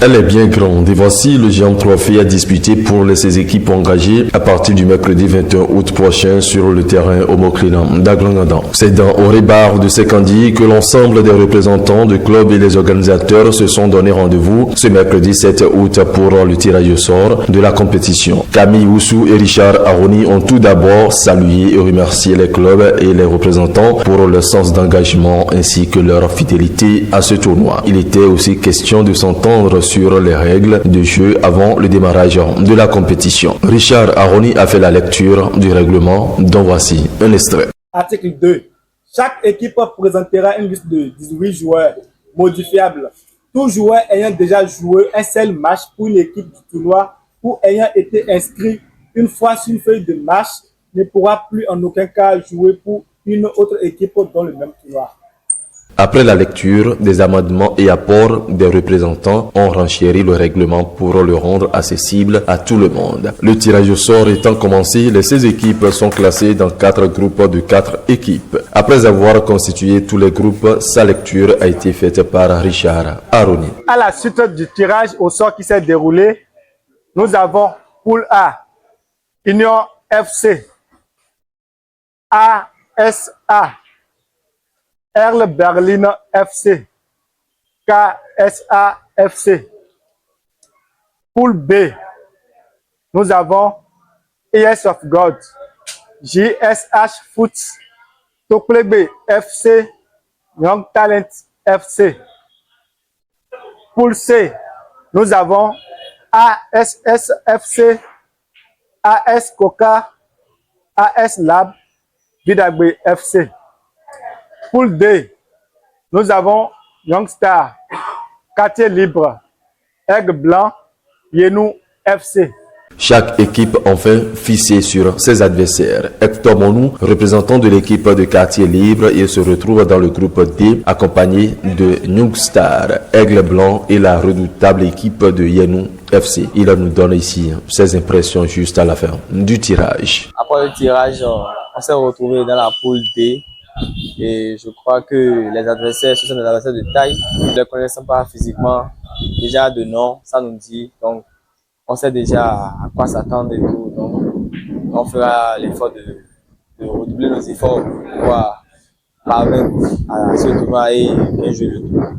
Elle est bien grande et voici le géant trophée à disputer pour ces équipes engagées à partir du mercredi 21 août prochain sur le terrain Omoklinan d'Aglangadan. C'est dans Orebar de Sekandi que l'ensemble des représentants du club et les organisateurs se sont donné rendez-vous ce mercredi 7 août pour le tirage au sort de la compétition. Camille Oussou et Richard Aroni ont tout d'abord salué et remercié les clubs et les représentants pour leur sens d'engagement ainsi que leur fidélité à ce tournoi. Il était aussi question de s'entendre sur les règles de jeu avant le démarrage de la compétition. Richard Aroni a fait la lecture du règlement, dont voici un extrait. Article 2. Chaque équipe présentera une liste de 18 joueurs modifiables. Tout joueur ayant déjà joué un seul match pour l'équipe du tournoi ou ayant été inscrit une fois sur une feuille de match ne pourra plus en aucun cas jouer pour une autre équipe dans le même tournoi. Après la lecture, des amendements et apports des représentants ont renchéri le règlement pour le rendre accessible à tout le monde. Le tirage au sort étant commencé, les 16 équipes sont classées dans 4 groupes de 4 équipes. Après avoir constitué tous les groupes, sa lecture a été faite par Richard Aroni. À la suite du tirage au sort qui s'est déroulé, nous avons Poule A, Union FC, ASA, Erle Berlin FC, KSA FC. Poule B, nous avons ES of God, JSH Foot, Toklebe FC, Young Talent FC. Poule C, nous avons ASS FC, AS Coca, AS Lab, Vidagbe FC. Poule D, nous avons Youngstar, Quartier Libre, Aigle Blanc, Yenou FC. Chaque équipe enfin fixée sur ses adversaires. Hector Monou, représentant de l'équipe de Quartier Libre, il se retrouve dans le groupe D, accompagné de Youngstar, Aigle Blanc et la redoutable équipe de Yenou FC. Il nous donne ici ses impressions juste à la fin du tirage. Après le tirage, on s'est retrouvé dans la poule D. Et je crois que les adversaires, ce sont des adversaires de taille. Nous ne les connaissons pas physiquement. Déjà de nom, ça nous dit. Donc, on sait déjà à quoi s'attendre et tout. Donc, on fera l'effort de redoubler nos efforts pour pouvoir parvenir à ce tournoi et bien jouer le tournoi.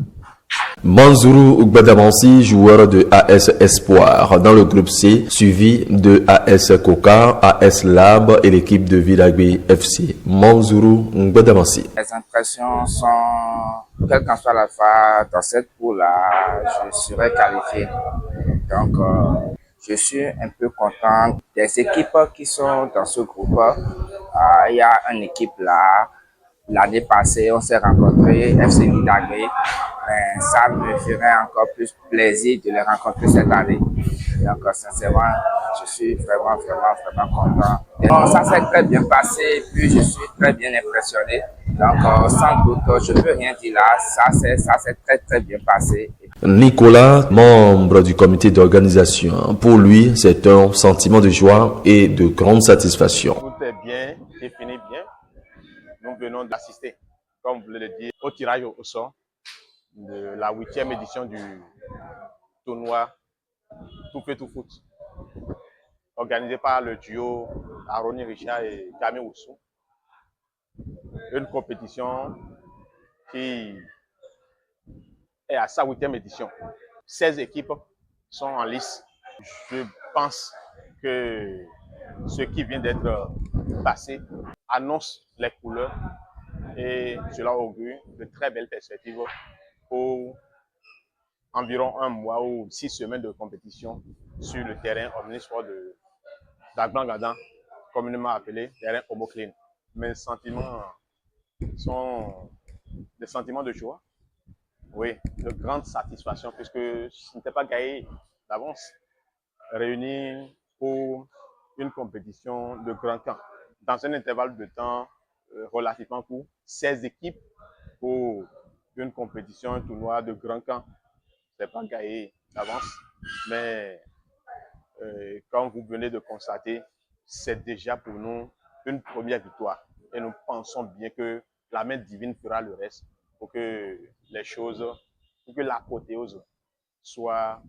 Manzourou Gbadamansi, joueur de AS Espoir dans le groupe C, suivi de AS Coca, AS Lab et l'équipe de Vidagbe FC. Manzourou Gbadamansi. Les impressions sont, quelle qu'en soit la phase dans cette poule-là, je serai qualifié. Donc, je suis un peu content des équipes qui sont dans ce groupe. Il y a une équipe là. L'année passée, on s'est rencontrés, FC Vidagbe. Ça me ferait encore plus plaisir de les rencontrer cette année. Donc, sincèrement, je suis vraiment content. Donc, ça s'est très bien passé, puis je suis très bien impressionné. Donc, sans doute, je ne peux rien dire là. Ça s'est très bien passé. Nicolas, membre du comité d'organisation, pour lui, c'est un sentiment de joie et de grande satisfaction. Tout est bien, défini bien. Nous venons d'assister, comme vous le dites, au tirage au sort de la 8e édition du tournoi Tout fait tout foot, organisé par le duo Aroni Richard et Camille Oussou. Une compétition qui est à sa 8e édition. 16 équipes sont en lice. Je pense que ce qui vient d'être passé annonce les couleurs et cela augure de très belles perspectives pour environ un mois ou 6 semaines de compétition sur le terrain omnisport d'Aglangadan, communément appelé terrain Omokline. Mes sentiments sont des sentiments de joie, oui, de grande satisfaction, puisque ce n'était pas gagné d'avance, réunis pour une compétition de grand camp. Dans un intervalle de temps relativement court, 16 équipes pour une compétition, un tournoi de grand camp. Ce n'est pas gagné d'avance, mais comme vous venez de constater, c'est déjà pour nous une première victoire. Et nous pensons bien que la main divine fera le reste pour que les choses, pour que l'apothéose soit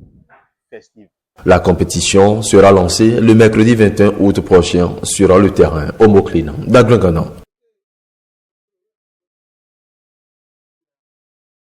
festive. La compétition sera lancée le mercredi 21 août prochain sur le terrain Omoclina d'Aglangana.